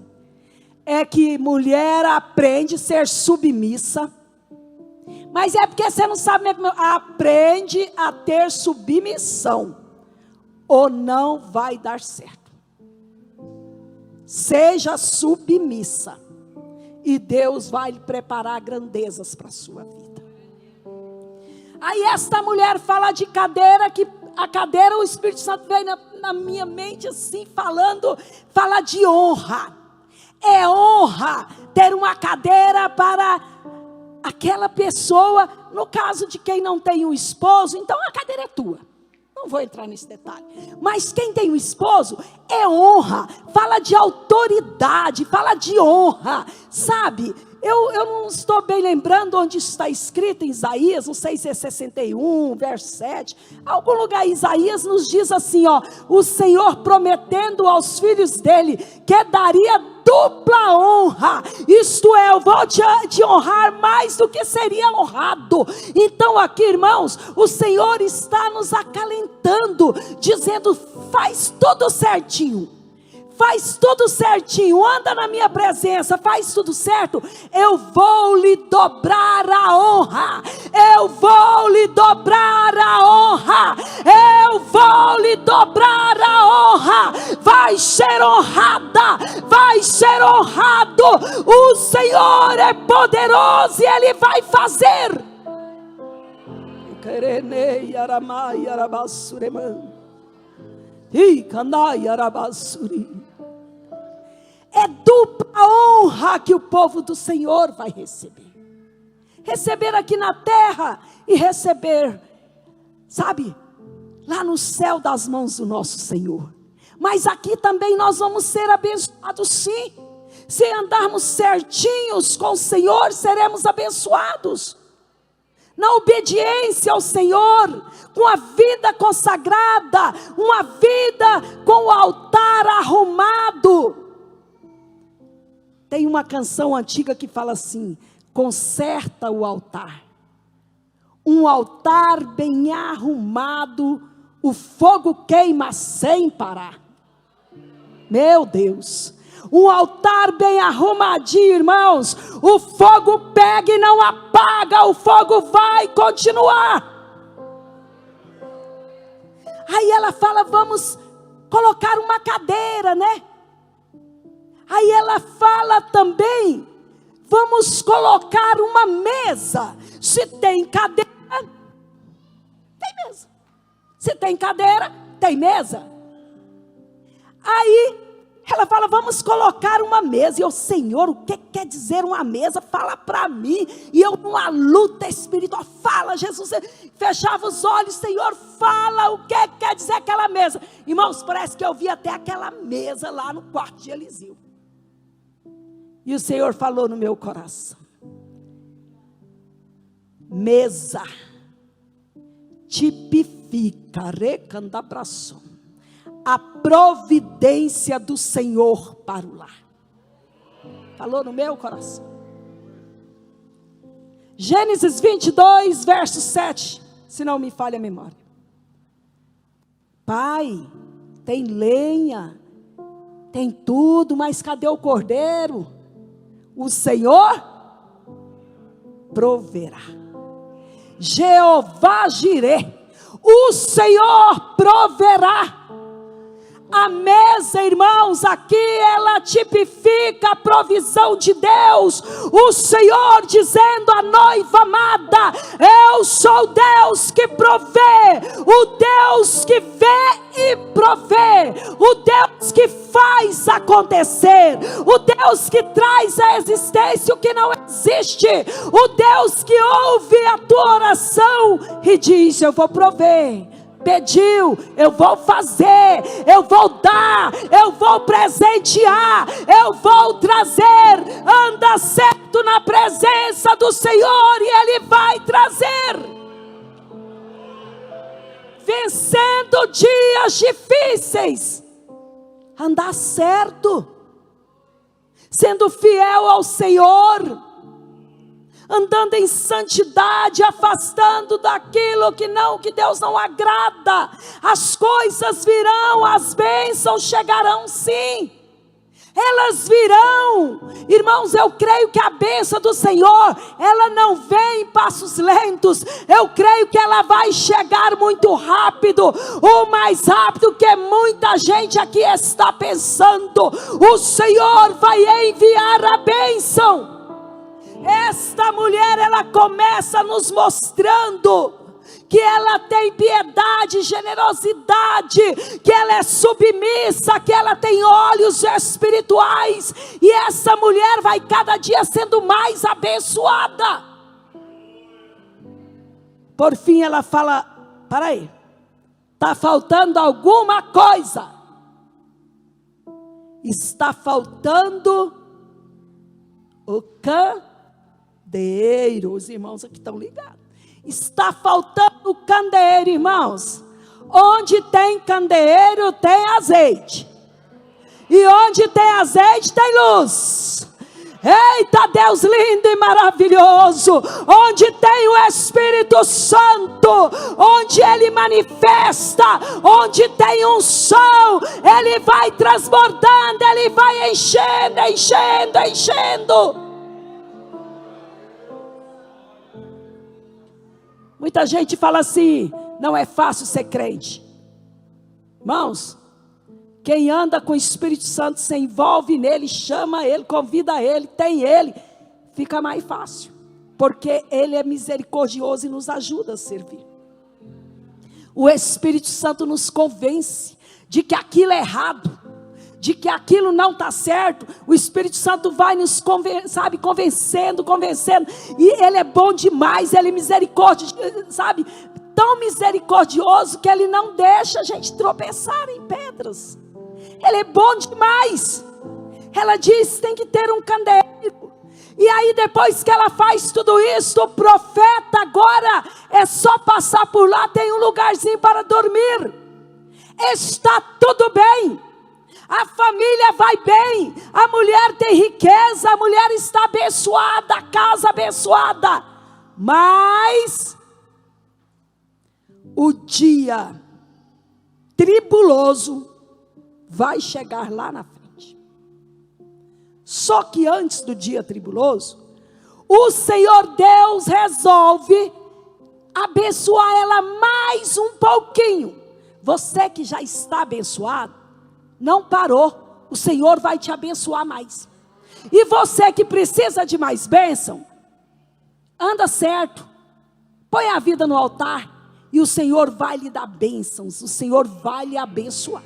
É que mulher aprende a ser submissa, mas é porque você não sabe mesmo, aprende a ter submissão, ou não vai dar certo. Seja submissa, e Deus vai lhe preparar grandezas para a sua vida. Aí esta mulher fala de cadeira, que a cadeira, o Espírito Santo veio na minha mente assim, fala de honra. É honra ter uma cadeira para aquela pessoa. No caso de quem não tem um esposo, então a cadeira é tua. Não vou entrar nesse detalhe. Mas quem tem um esposo, é honra. Fala de autoridade, fala de honra. Sabe, eu não estou bem lembrando onde está escrito em Isaías, não sei se é 61, verso 7. Algum lugar em Isaías nos diz assim, ó: o Senhor prometendo aos filhos dele que daria dupla honra, isto é, eu vou te honrar mais do que seria honrado. Então aqui, irmãos, o Senhor está nos acalentando, dizendo: faz tudo certinho, faz tudo certinho, anda na minha presença, faz tudo certo, eu vou lhe dobrar a honra, eu vou lhe dobrar a honra, eu vou lhe dobrar a honra, vai ser honrada, vai ser honrado, o Senhor é poderoso e Ele vai fazer. É dupla honra que o povo do Senhor vai receber. Receber aqui na terra e receber, sabe, lá no céu das mãos do nosso Senhor. Mas aqui também nós vamos ser abençoados, sim. Se andarmos certinhos com o Senhor, seremos abençoados. Na obediência ao Senhor, com a vida consagrada, uma vida com o altar arrumado. Tem uma canção antiga que fala assim: conserta o altar. Um altar bem arrumado, o fogo queima sem parar. Meu Deus, um altar bem arrumadinho, irmãos, o fogo pega e não apaga, o fogo vai continuar. Aí ela fala: vamos colocar uma cadeira, né? Aí ela fala também: vamos colocar uma mesa. Se tem cadeira, tem mesa. Se tem cadeira, tem mesa. Aí ela fala: vamos colocar uma mesa. E eu: Senhor, o que quer dizer uma mesa? Fala para mim. E eu, numa luta espiritual: fala, Jesus. Fechava os olhos: Senhor, fala o que quer dizer aquela mesa. Irmãos, parece que eu vi até aquela mesa lá no quarto de Eliseu. E o Senhor falou no meu coração: mesa tipifica, recandabração, a providência do Senhor para o lar. Falou no meu coração. Gênesis 22, verso 7, se não me falha a memória. Pai, tem lenha, tem tudo, mas cadê o cordeiro? O Senhor proverá. Jeová Jireh, o Senhor proverá. A mesa, irmãos, aqui ela tipifica a provisão de Deus. O Senhor dizendo à noiva amada: eu sou Deus que provê, o Deus que vê e provê, o Deus que faz acontecer, o Deus que traz à existência o que não existe, o Deus que ouve a tua oração e diz: eu vou prover. Pediu, eu vou fazer, eu vou dar, eu vou presentear, eu vou trazer. Anda certo na presença do Senhor e Ele vai trazer. Vencendo dias difíceis, andar certo, sendo fiel ao Senhor, andando em santidade, afastando daquilo que Deus não agrada. As coisas virão, as bênçãos chegarão sim, elas virão. Irmãos, eu creio que a bênção do Senhor, ela não vem em passos lentos. Eu creio que ela vai chegar muito rápido, o mais rápido que muita gente aqui está pensando. O Senhor vai enviar a bênção. Esta mulher, ela começa nos mostrando que ela tem piedade, generosidade, que ela é submissa, que ela tem olhos espirituais, e essa mulher vai cada dia sendo mais abençoada. Por fim ela fala: para aí, está faltando alguma coisa. Está faltando o candeeiro. Os irmãos aqui estão ligados. Está faltando o candeeiro, irmãos. Onde tem candeeiro tem azeite, e onde tem azeite tem luz. Eita, Deus lindo e maravilhoso. Onde tem o Espírito Santo, onde Ele manifesta, onde tem unção, Ele vai transbordando, Ele vai enchendo, enchendo, enchendo. Muita gente fala assim: não é fácil ser crente. Irmãos, quem anda com o Espírito Santo se envolve nele, chama ele, convida ele, tem ele, fica mais fácil, porque ele é misericordioso e nos ajuda a servir. O Espírito Santo nos convence de que aquilo é errado, de que aquilo não está certo. O Espírito Santo vai nos convencendo, e Ele é bom demais, Ele é misericórdia, tão misericordioso que Ele não deixa a gente tropeçar em pedras. Ele é bom demais. Ela diz: tem que ter um candeeiro. E aí depois que ela faz tudo isso, o profeta agora é só passar por lá, tem um lugarzinho para dormir. Está tudo bem. A família vai bem, a mulher tem riqueza, a mulher está abençoada, a casa abençoada. Mas o dia tribuloso vai chegar lá na frente. Só que antes do dia tribuloso, o Senhor Deus resolve abençoar ela mais um pouquinho. Você que já está abençoado, não parou, o Senhor vai te abençoar mais. E você que precisa de mais bênção, anda certo, põe a vida no altar, e o Senhor vai lhe dar bênçãos, o Senhor vai lhe abençoar.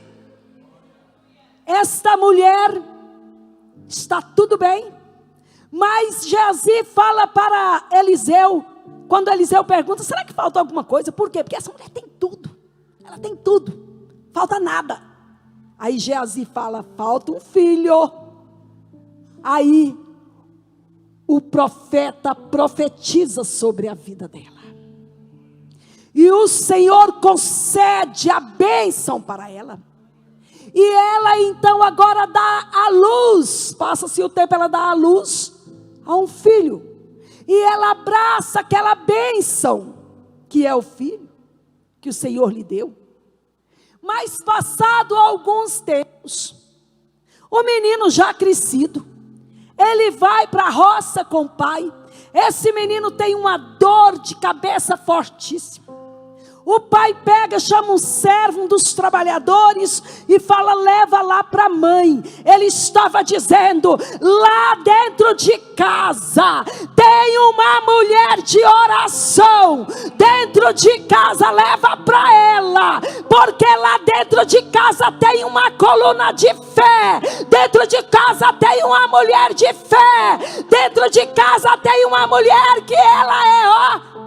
Esta mulher, está tudo bem, mas Geazi fala para Eliseu, quando Eliseu pergunta: será que falta alguma coisa? Por quê? Porque essa mulher tem tudo, ela tem tudo, falta nada. Aí Geazi fala: falta um filho. Aí o profeta profetiza sobre a vida dela, e o Senhor concede a bênção para ela. E ela então agora dá a luz, passa-se o tempo, ela dá a luz a um filho, e ela abraça aquela bênção, que é o filho, que o Senhor lhe deu. Mas passado alguns tempos, o menino já crescido, ele vai para a roça com o pai. Esse menino tem uma dor de cabeça fortíssima. O pai pega, chama um servo, um dos trabalhadores, e fala: leva lá para a mãe. Ele estava dizendo: lá dentro de casa tem uma mulher de oração. Dentro de casa, leva para ela, porque lá dentro de casa tem uma coluna de fé. Dentro de casa tem uma mulher de fé. Dentro de casa tem uma mulher que ela é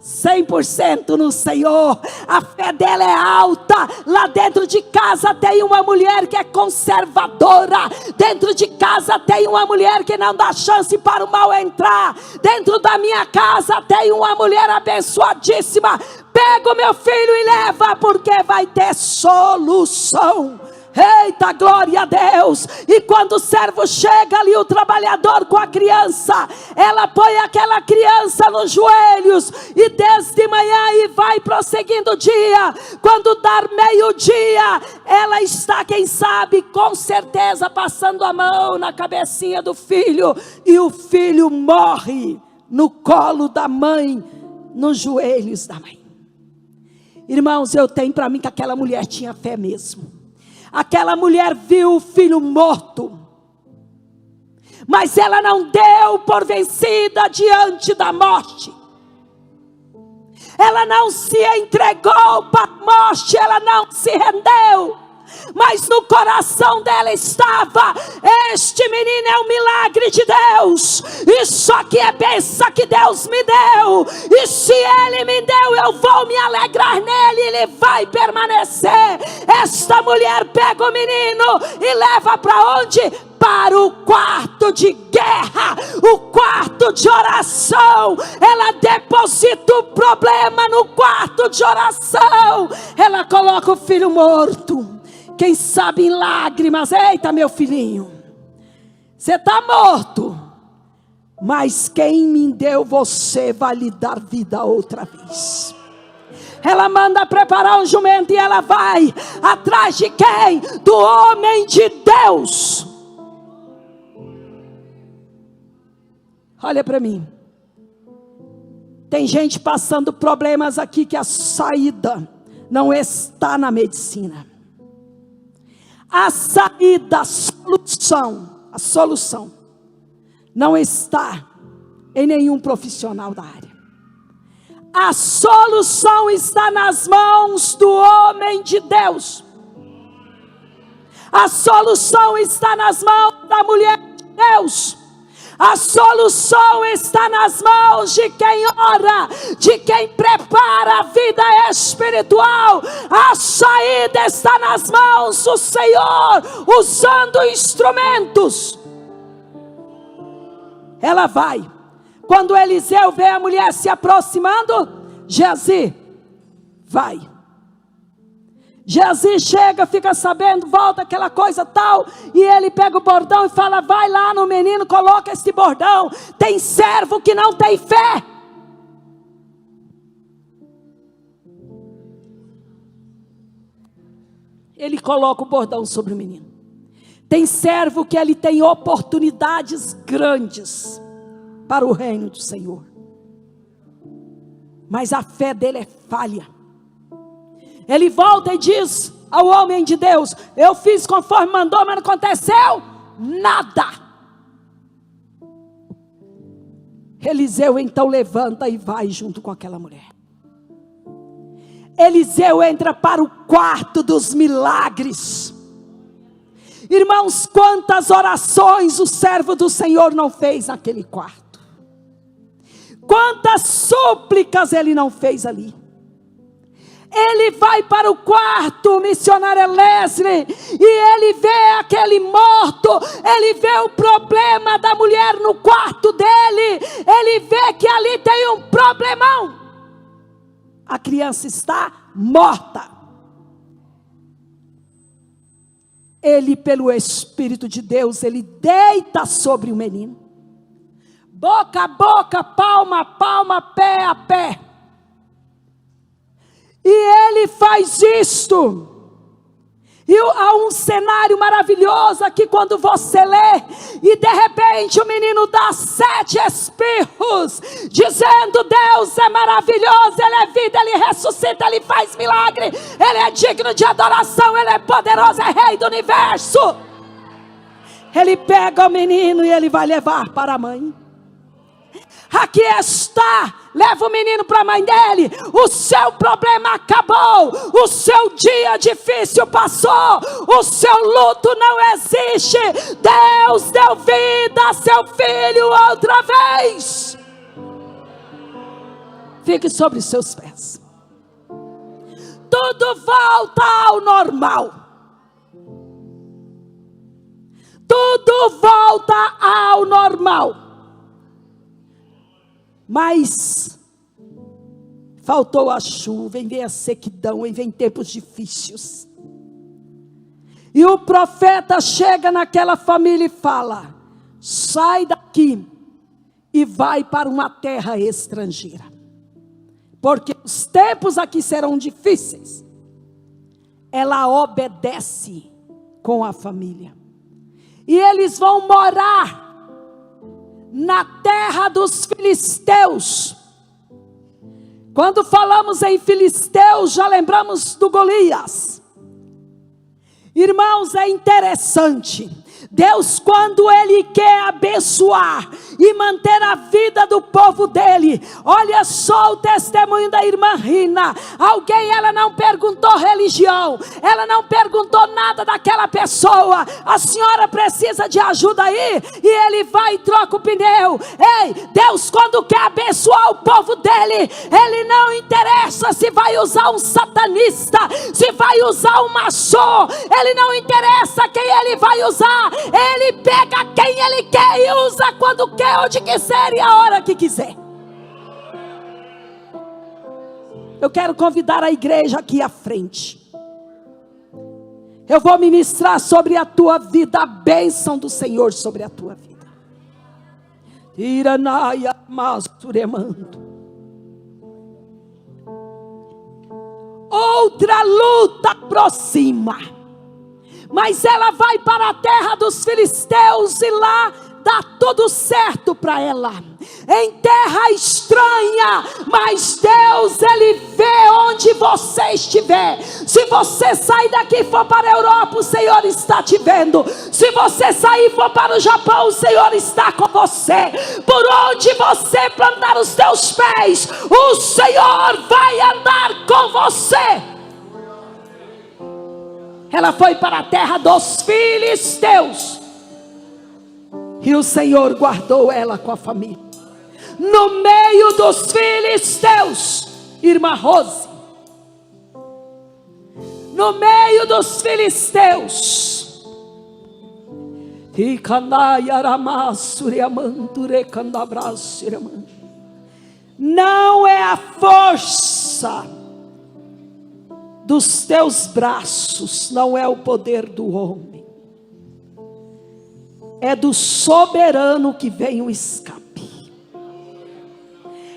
100% no Senhor, a fé dela é alta. Lá dentro de casa tem uma mulher que é conservadora. Dentro de casa tem uma mulher que não dá chance para o mal entrar. Dentro da minha casa tem uma mulher abençoadíssima. Pega o meu filho e leva, porque vai ter solução. Eita, glória a Deus. E quando o servo chega ali, o trabalhador com a criança, ela põe aquela criança nos joelhos, e desde manhã e vai prosseguindo o dia. Quando dar meio-dia, ela está, quem sabe, com certeza passando a mão na cabecinha do filho, e o filho morre no colo da mãe, nos joelhos da mãe. Irmãos, eu tenho para mim que aquela mulher tinha fé mesmo. Aquela mulher viu o filho morto, mas ela não deu por vencida diante da morte. Ela não se entregou para a morte, ela não se rendeu. Mas no coração dela estava: este menino é um milagre de Deus. Isso aqui é bênção que Deus me deu. E se Ele me deu, eu vou me alegrar nele. Ele vai permanecer. Esta mulher pega o menino e leva para onde? Para o quarto de guerra, o quarto de oração. Ela deposita o problema no quarto de oração. Ela coloca o filho morto, quem sabe em lágrimas. Eita, meu filhinho, você está morto, mas quem me deu você vai lhe dar vida outra vez. Ela manda preparar um jumento e ela vai atrás de quem? Do homem de Deus. Olha para mim. Tem gente passando problemas aqui que a saída não está na medicina. A saída, a solução não está em nenhum profissional da área. A solução está nas mãos do homem de Deus. A solução está nas mãos da mulher de Deus. A solução está nas mãos de quem ora, de quem prepara a vida espiritual. A saída está nas mãos do Senhor, usando instrumentos. Ela vai. Quando Eliseu vê a mulher se aproximando, Geazi, vai. Geazi chega, fica sabendo, volta aquela coisa tal, e ele pega o bordão e fala: vai lá no menino, coloca esse bordão. Tem servo que não tem fé. Ele coloca o bordão sobre o menino. Tem servo que ele tem oportunidades grandes para o reino do Senhor, mas a fé dele é falha. Ele volta e diz ao homem de Deus: eu fiz conforme mandou, mas não aconteceu nada. Eliseu então levanta e vai junto com aquela mulher. Eliseu entra para o quarto dos milagres. Irmãos, quantas orações o servo do Senhor não fez naquele quarto? Quantas súplicas ele não fez ali? Ele vai para o quarto, o missionário Leslie, e ele vê aquele morto. Ele vê o problema da mulher no quarto dele. Ele vê que ali tem um problemão. A criança está morta. Ele, pelo Espírito de Deus, ele deita sobre o menino, boca a boca, palma a palma, pé a pé. E ele faz isto. E há um cenário maravilhoso aqui quando você lê, e de repente o menino dá 7 espirros, dizendo: Deus é maravilhoso, Ele é vida, Ele ressuscita, Ele faz milagre, Ele é digno de adoração, Ele é poderoso, é Rei do universo. Ele pega o menino e ele vai levar para a mãe. Aqui está, leva o menino para a mãe dele. O seu problema acabou, o seu dia difícil passou, o seu luto não existe. Deus deu vida a seu filho outra vez. Fique sobre os seus pés. Tudo volta ao normal. Tudo volta ao normal. Mas faltou a chuva, e vem a sequidão, e vem tempos difíceis. E o profeta chega naquela família e fala: sai daqui e vai para uma terra estrangeira, porque os tempos aqui serão difíceis. Ela obedece com a família, e eles vão morar na terra dos filisteus. Quando falamos em filisteus, já lembramos do Golias. Irmãos, é interessante. Deus, quando Ele quer abençoar e manter a vida do povo dele, olha só o testemunho da irmã Rina. Ela não perguntou religião, ela não perguntou nada daquela pessoa. A senhora precisa de ajuda aí? E ele vai e troca o pneu. Ei, Deus, quando quer abençoar o povo dele, Ele não interessa se vai usar um satanista, se vai usar um maçom, Ele não interessa quem Ele vai usar. Ele pega quem Ele quer e usa quando quer, onde quiser e a hora que quiser. Eu quero convidar a igreja aqui à frente. Eu vou ministrar sobre a tua vida, a bênção do Senhor sobre a tua vida. Iranaia Masuremando. Outra luta aproxima. Mas ela vai para a terra dos filisteus e lá dá tudo certo para ela. Em terra estranha, mas Deus, Ele vê onde você estiver. Se você sair daqui e for para a Europa, o Senhor está te vendo. Se você sair e for para o Japão, o Senhor está com você. Por onde você plantar os teus pés, o Senhor vai andar com você. Ela foi para a terra dos filisteus, e o Senhor guardou ela com a família. No meio dos filisteus, irmã Rose, no meio dos filisteus, não é a força dos teus braços, não é o poder do homem, é do soberano que vem o escape.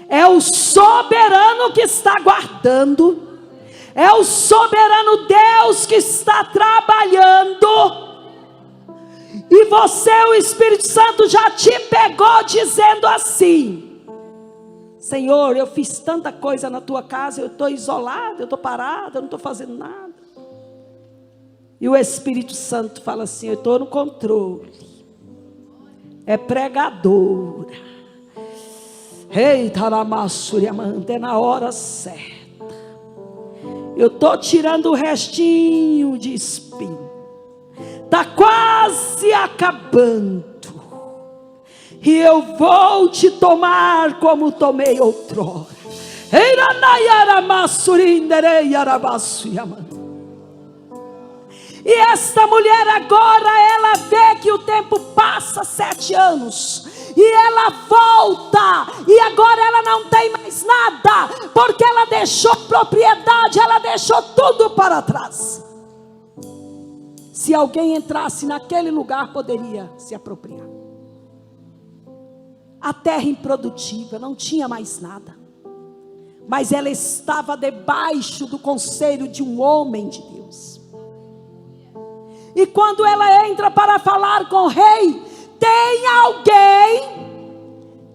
É o soberano que está guardando, é o soberano Deus que está trabalhando. E você, o Espírito Santo já te pegou dizendo assim: Senhor, eu fiz tanta coisa na tua casa, eu estou isolado, eu estou parado, eu não estou fazendo nada. E o Espírito Santo fala assim: eu estou no controle. É pregadora. Eita, é na hora certa. Eu estou tirando o restinho de espinho. Está quase acabando. E eu vou te tomar como tomei outrora. E esta mulher agora, ela vê que o tempo passa 7 anos. E ela volta. E agora ela não tem mais nada. Porque ela deixou propriedade, ela deixou tudo para trás. Se alguém entrasse naquele lugar, poderia se apropriar. A terra improdutiva, não tinha mais nada. Mas ela estava debaixo do conselho de um homem de Deus. E quando ela entra para falar com o rei, tem alguém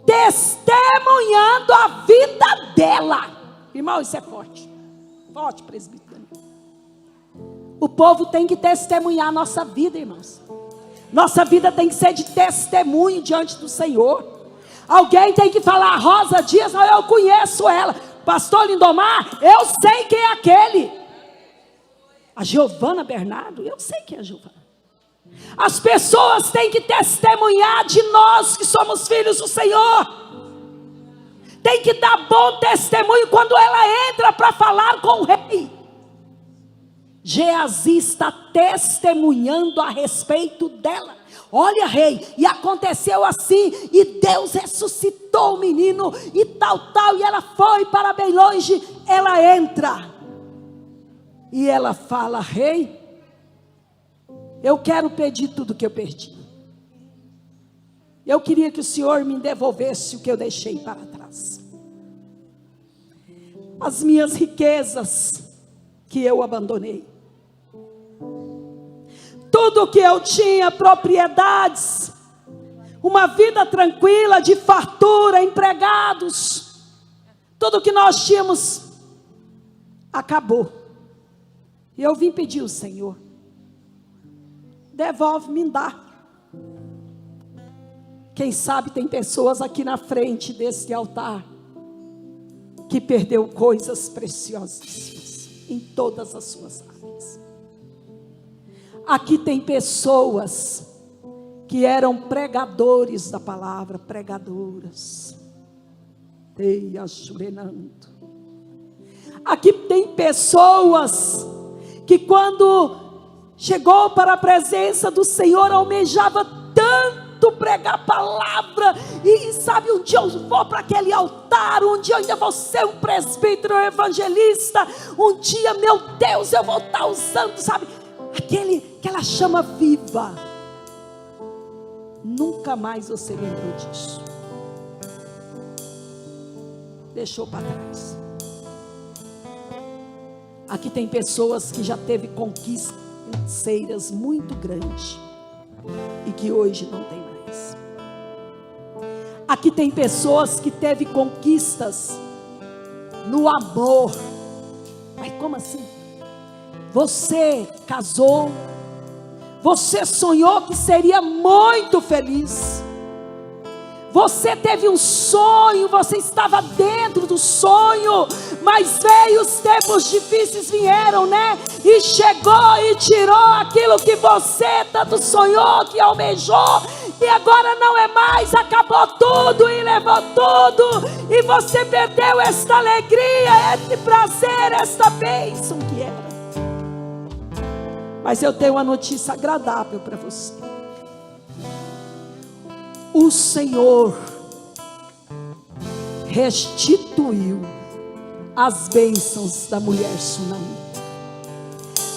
testemunhando a vida dela. Irmão, isso é forte. Forte, presbítero. O povo tem que testemunhar a nossa vida, irmãos. Nossa vida tem que ser de testemunho diante do Senhor. Alguém tem que falar: Rosa Dias, eu conheço ela. Pastor Lindomar, eu sei quem é aquele. A Giovana Bernardo, eu sei quem é a Giovana. As pessoas têm que testemunhar de nós que somos filhos do Senhor. Tem que dar bom testemunho quando ela entra para falar com o rei. Geazi está testemunhando a respeito dela. Olha, rei, e aconteceu assim, e Deus ressuscitou o menino, e tal, e ela foi para bem longe. Ela entra, e ela fala: rei, eu quero pedir tudo que eu perdi. Eu queria que o Senhor me devolvesse o que eu deixei para trás. As minhas riquezas que eu abandonei. Tudo que eu tinha, propriedades, uma vida tranquila, de fartura, empregados, tudo que nós tínhamos, acabou. E eu vim pedir ao Senhor: devolve, me dá. Quem sabe tem pessoas aqui na frente desse altar que perdeu coisas preciosas em todas as suas áreas. Aqui tem pessoas que eram pregadores da palavra, pregadoras. Aqui tem pessoas que quando chegou para a presença do Senhor, almejava tanto pregar a palavra, e sabe, um dia eu vou para aquele altar, um dia eu ainda vou ser um presbítero, um evangelista, um dia, meu Deus, eu vou estar usando, sabe, aquela chama viva. Nunca mais você lembrou disso, deixou para trás. Aqui tem pessoas que já teve conquistas financeiras muito grandes e que hoje não tem mais. Aqui tem pessoas que teve conquistas no amor. Mas como assim? Você casou, você sonhou que seria muito feliz, você teve um sonho, você estava dentro do sonho, mas veio os tempos difíceis, vieram, né? E chegou e tirou aquilo que você tanto sonhou, que almejou, e agora não é mais, acabou tudo e levou tudo, e você perdeu esta alegria, este prazer, esta bênção que era. Mas eu tenho uma notícia agradável para você. O Senhor restituiu as bênçãos da mulher sunamita.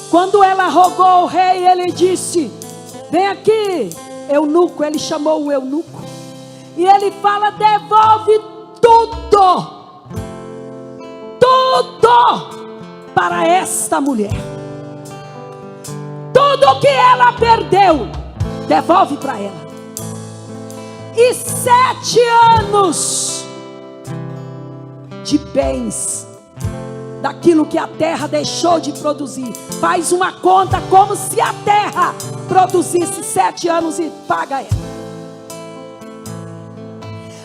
Quando ela rogou ao rei, ele disse: vem aqui, eunuco. Ele chamou o eunuco e ele fala: devolve tudo para esta mulher. Tudo que ela perdeu, devolve para ela. E 7 anos de bens, daquilo que a terra deixou de produzir. Faz uma conta como se a terra produzisse 7 anos e paga ela.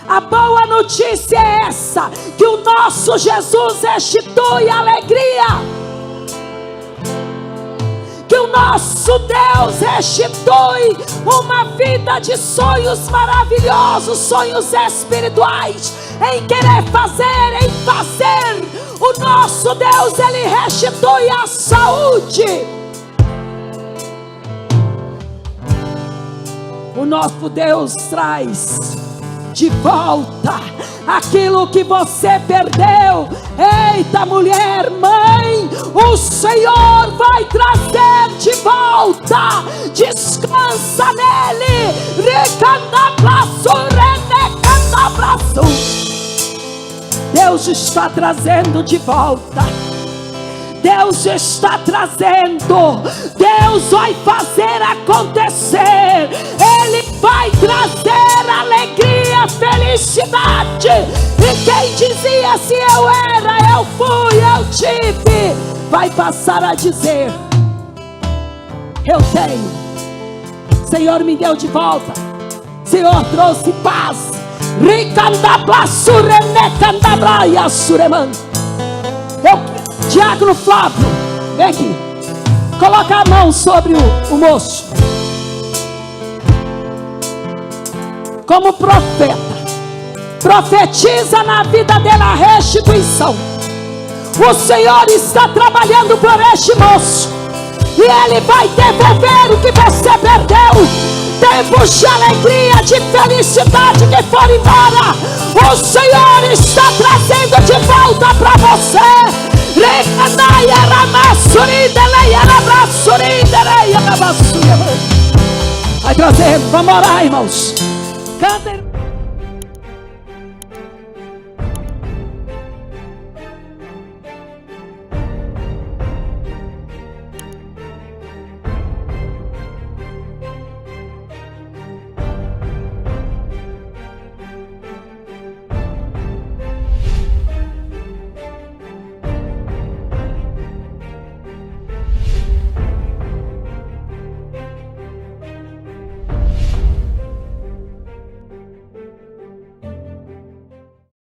A boa notícia é essa: que o nosso Jesus restitui a alegria, que o nosso Deus restitui uma vida de sonhos maravilhosos, sonhos espirituais, em querer fazer, em fazer. O nosso Deus, Ele restitui a saúde. O nosso Deus traz de volta aquilo que você perdeu. Eita, mulher, mãe, o Senhor vai trazer de volta. Descansa nele. Deus está trazendo de volta. Deus está trazendo, Deus vai fazer acontecer, Ele vai trazer alegria, felicidade. E quem dizia se eu era, eu fui, eu tive, vai passar a dizer: eu tenho. Senhor me deu de volta, Senhor trouxe paz. Diácono Flávio, vem aqui, coloca a mão sobre o moço. Como profeta, profetiza na vida dele a restituição. O Senhor está trabalhando por este moço, e Ele vai devolver o que você perdeu. Tempos de alegria, de felicidade que foram embora, o Senhor está trazendo de volta para você. Vai trazendo, vamos orar, irmãos. Canta.